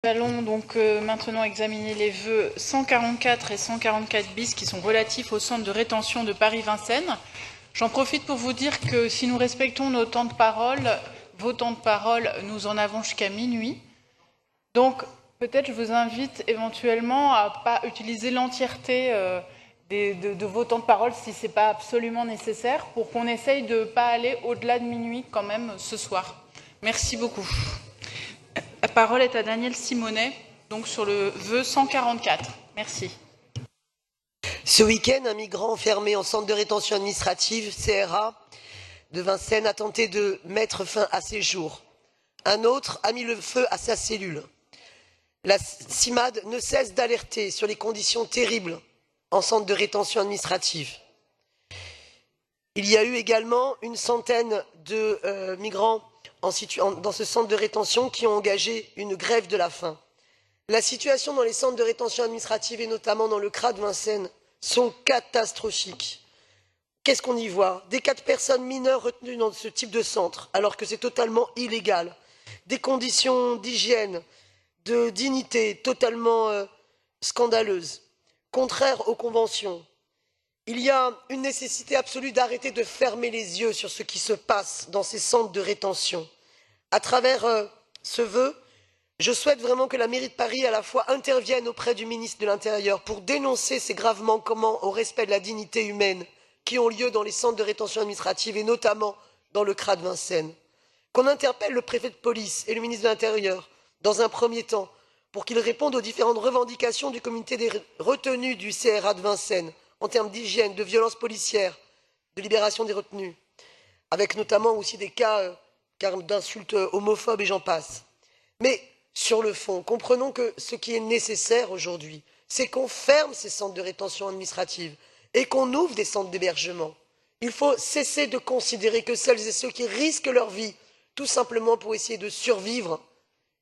Nous allons donc maintenant examiner les vœux 144 et 144 bis qui sont relatifs au centre de rétention de Paris-Vincennes. J'en profite pour vous dire que si nous respectons nos temps de parole, vos temps de parole, nous en avons jusqu'à minuit. Donc peut-être je vous invite éventuellement à ne pas utiliser l'entièreté de vos temps de parole si ce n'est pas absolument nécessaire pour qu'on essaye de ne pas aller au-delà de minuit quand même ce soir. Merci beaucoup. La parole est à Daniel Simonet, donc sur le vœu 144. Merci. Ce week-end, un migrant enfermé en centre de rétention administrative, CRA, de Vincennes, a tenté de mettre fin à ses jours. Un autre a mis le feu à sa cellule. La CIMAD ne cesse d'alerter sur les conditions terribles en centre de rétention administrative. Il y a eu également une centaine de migrants dans ce centre de rétention qui ont engagé une grève de la faim. La situation dans les centres de rétention administrative et notamment dans le CRA de Vincennes sont catastrophiques. Qu'est-ce qu'on y voit? Des cas de personnes mineures retenues dans ce type de centre alors que c'est totalement illégal. Des conditions d'hygiène, de dignité totalement scandaleuses, contraires aux conventions. Il y a une nécessité absolue d'arrêter de fermer les yeux sur ce qui se passe dans ces centres de rétention. À travers ce vœu, je souhaite vraiment que la mairie de Paris à la fois intervienne auprès du ministre de l'Intérieur pour dénoncer ces graves manquements au respect de la dignité humaine qui ont lieu dans les centres de rétention administrative et notamment dans le CRA de Vincennes. Qu'on interpelle le préfet de police et le ministre de l'Intérieur dans un premier temps pour qu'ils répondent aux différentes revendications du comité des retenus du CRA de Vincennes en termes d'hygiène, de violences policières, de libération des retenus, avec notamment aussi des cas d'insultes homophobes et j'en passe. Mais sur le fond, comprenons que ce qui est nécessaire aujourd'hui, c'est qu'on ferme ces centres de rétention administrative et qu'on ouvre des centres d'hébergement. Il faut cesser de considérer que celles et ceux qui risquent leur vie tout simplement pour essayer de survivre,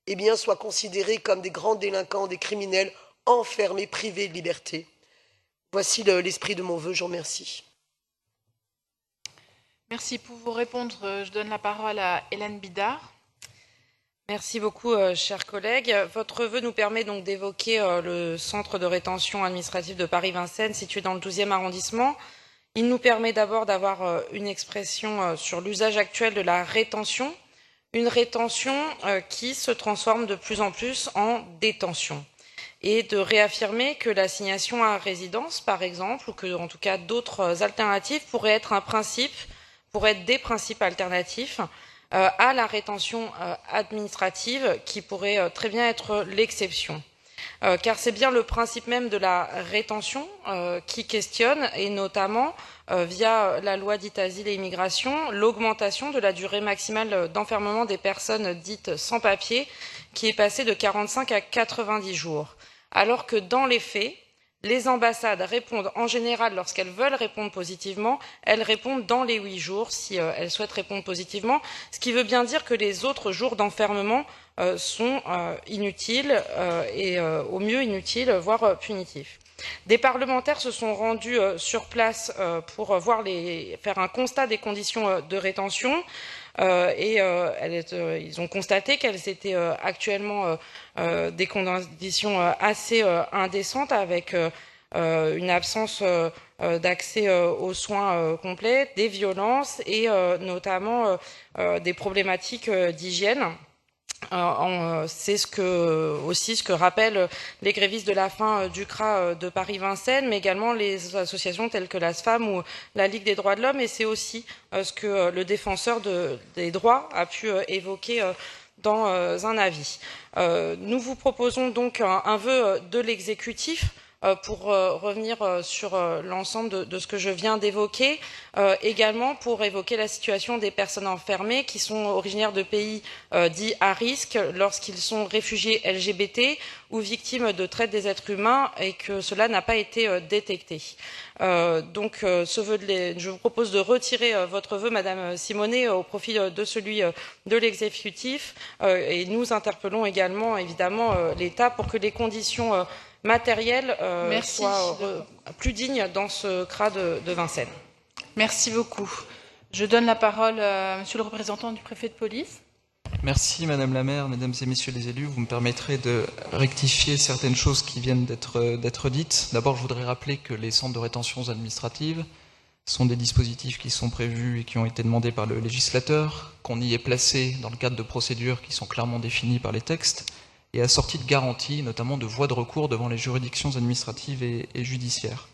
eh bien, soient considérés comme des grands délinquants, des criminels enfermés, privés de liberté. Voici l'esprit de mon vœu, je vous remercie. Merci. Pour vous répondre, je donne la parole à Hélène Bidard. Merci beaucoup, chers collègues. Votre vœu nous permet donc d'évoquer le centre de rétention administrative de Paris-Vincennes, situé dans le 12e arrondissement. Il nous permet d'abord d'avoir une expression sur l'usage actuel de la rétention, une rétention qui se transforme de plus en plus en détention, et de réaffirmer que l'assignation à résidence, par exemple, ou que, en tout cas, d'autres alternatives pourraient être des principes alternatifs à la rétention administrative, qui pourrait très bien être l'exception. Car c'est bien le principe même de la rétention qui questionne, et notamment via la loi dite Asile et Immigration, l'augmentation de la durée maximale d'enfermement des personnes dites sans papier, qui est passée de 45 à 90 jours. Alors que dans les faits, les ambassades répondent en général, lorsqu'elles veulent répondre positivement, elles répondent dans les 8 jours si elles souhaitent répondre positivement, ce qui veut bien dire que les autres jours d'enfermement sont inutiles et au mieux inutiles, voire punitifs. Des parlementaires se sont rendus sur place pour faire un constat des conditions de rétention. Ils ont constaté qu'elles étaient actuellement des conditions assez indécentes, avec une absence d'accès aux soins complets, des violences et notamment des problématiques d'hygiène. C'est ce que rappellent les grévistes de la faim du CRA de Paris-Vincennes, mais également les associations telles que l'ASFAM ou la Ligue des droits de l'homme, et c'est aussi ce que le défenseur des droits a pu évoquer dans un avis. Nous vous proposons donc un vœu de l'exécutif pour revenir sur l'ensemble de ce que je viens d'évoquer, également pour évoquer la situation des personnes enfermées qui sont originaires de pays dits à risque lorsqu'ils sont réfugiés LGBT ou victimes de traite des êtres humains et que cela n'a pas été détecté. Je vous propose de retirer votre vœu, Madame Simonet, au profit de celui de l'exécutif, et nous interpellons également évidemment l'État pour que les conditions matériel soit plus digne dans ce CRA de Vincennes. Merci beaucoup. Je donne la parole à Monsieur le représentant du préfet de police. Merci Madame la maire, Mesdames et Messieurs les élus. Vous me permettrez de rectifier certaines choses qui viennent d'être dites. D'abord, je voudrais rappeler que les centres de rétention administrative sont des dispositifs qui sont prévus et qui ont été demandés par le législateur, qu'on y est placé dans le cadre de procédures qui sont clairement définies par les textes et assorties de garanties, notamment de voies de recours devant les juridictions administratives et judiciaires.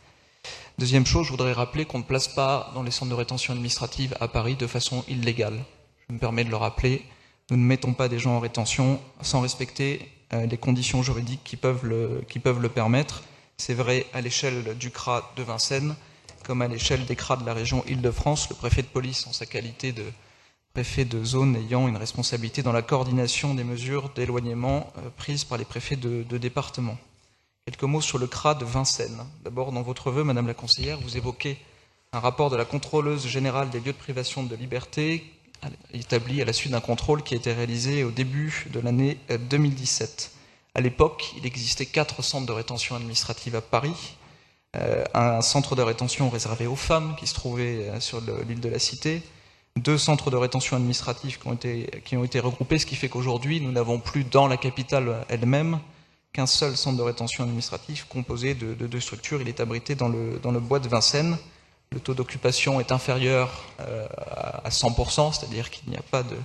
Deuxième chose, je voudrais rappeler qu'on ne place pas dans les centres de rétention administrative à Paris de façon illégale. Je me permets de le rappeler. Nous ne mettons pas des gens en rétention sans respecter les conditions juridiques qui peuvent le permettre. C'est vrai à l'échelle du CRA de Vincennes, comme à l'échelle des CRA de la région Île-de-France. Le préfet de police, en sa qualité de préfet de zone ayant une responsabilité dans la coordination des mesures d'éloignement prises par les préfets de département. Quelques mots sur le CRA de Vincennes. D'abord, dans votre vœu, Madame la conseillère, vous évoquez un rapport de la contrôleuse générale des lieux de privation de liberté établi à la suite d'un contrôle qui a été réalisé au début de l'année 2017. À l'époque, il existait 4 centres de rétention administrative à Paris, un centre de rétention réservé aux femmes qui se trouvait sur l'île de la Cité, 2 centres de rétention administrative qui ont été regroupés, ce qui fait qu'aujourd'hui, nous n'avons plus dans la capitale elle-même qu'un seul centre de rétention administrative composé de 2 structures. Il est abrité dans le bois de Vincennes. Le taux d'occupation est inférieur à 100%, c'est-à-dire qu'il n'y a pas de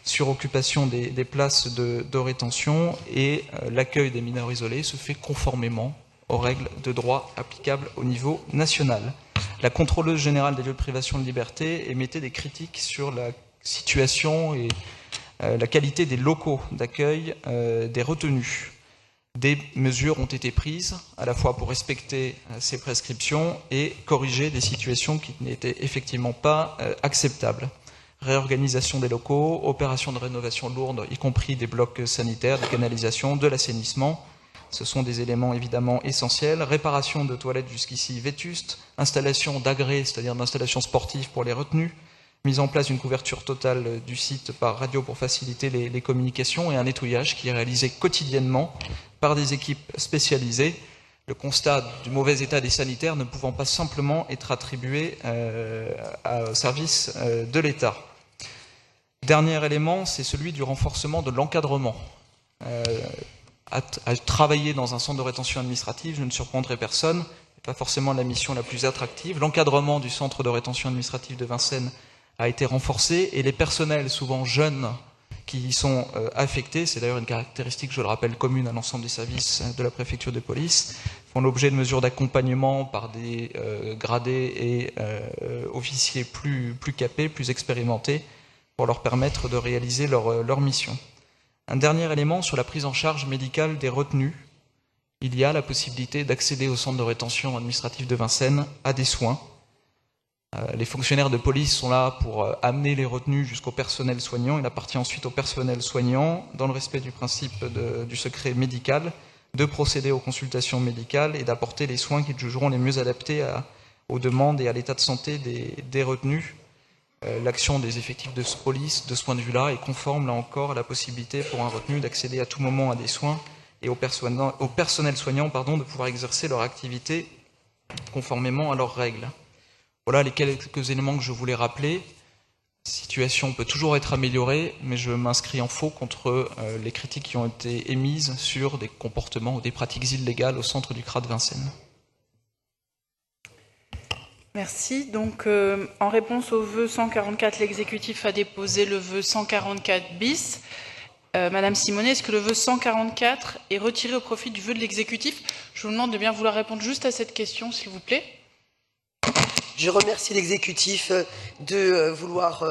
suroccupation des places de rétention et l'accueil des mineurs isolés se fait conformément aux règles de droit applicables au niveau national. La contrôleuse générale des lieux de privation de liberté émettait des critiques sur la situation et la qualité des locaux d'accueil des retenus. Des mesures ont été prises, à la fois pour respecter ces prescriptions et corriger des situations qui n'étaient effectivement pas acceptables. Réorganisation des locaux, opérations de rénovation lourde, y compris des blocs sanitaires, des canalisations, de l'assainissement. Ce sont des éléments évidemment essentiels. Réparation de toilettes jusqu'ici vétustes, installation d'agrès, c'est-à-dire d'installations sportives pour les retenus, mise en place d'une couverture totale du site par radio pour faciliter les communications et un nettoyage qui est réalisé quotidiennement par des équipes spécialisées. Le constat du mauvais état des sanitaires ne pouvant pas simplement être attribué au service de l'État. Dernier élément, c'est celui du renforcement de l'encadrement. À travailler dans un centre de rétention administrative, je ne surprendrai personne, pas forcément la mission la plus attractive. L'encadrement du centre de rétention administrative de Vincennes a été renforcé et les personnels, souvent jeunes, qui y sont affectés, c'est d'ailleurs une caractéristique, je le rappelle, commune à l'ensemble des services de la préfecture de police, font l'objet de mesures d'accompagnement par des gradés et officiers plus capés, plus expérimentés, pour leur permettre de réaliser leur mission. Un dernier élément sur la prise en charge médicale des retenus. Il y a la possibilité d'accéder au centre de rétention administrative de Vincennes à des soins. Les fonctionnaires de police sont là pour amener les retenus jusqu'au personnel soignant. Il appartient ensuite au personnel soignant, dans le respect du principe du secret médical, de procéder aux consultations médicales et d'apporter les soins qu'ils jugeront les mieux adaptés aux demandes et à l'état de santé des retenus. L'action des effectifs de police, de ce point de vue-là, est conforme, là encore, à la possibilité pour un retenu d'accéder à tout moment à des soins et au personnel soignant de pouvoir exercer leur activité conformément à leurs règles. Voilà les quelques éléments que je voulais rappeler. La situation peut toujours être améliorée, mais je m'inscris en faux contre les critiques qui ont été émises sur des comportements ou des pratiques illégales au centre du CRA de Vincennes. Merci. Donc, en réponse au vœu 144, l'exécutif a déposé le vœu 144 bis. Madame Simonet, est-ce que le vœu 144 est retiré au profit du vœu de l'exécutif? Je vous demande de bien vouloir répondre juste à cette question, s'il vous plaît. Je remercie l'exécutif de vouloir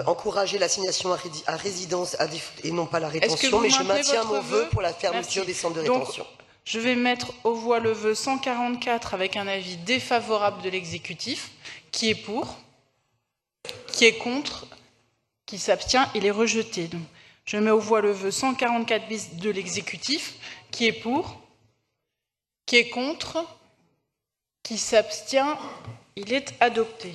encourager l'assignation à résidence et non pas la rétention, mais je maintiens mon vœu pour la fermeture des centres de rétention. Donc, je vais mettre aux voix le vœu 144 avec un avis défavorable de l'exécutif. Qui est pour? Qui est contre? Qui s'abstient? Il est rejeté. Donc, je mets aux voix le vœu 144 bis de l'exécutif. Qui est pour? Qui est contre? Qui s'abstient? Il est adopté.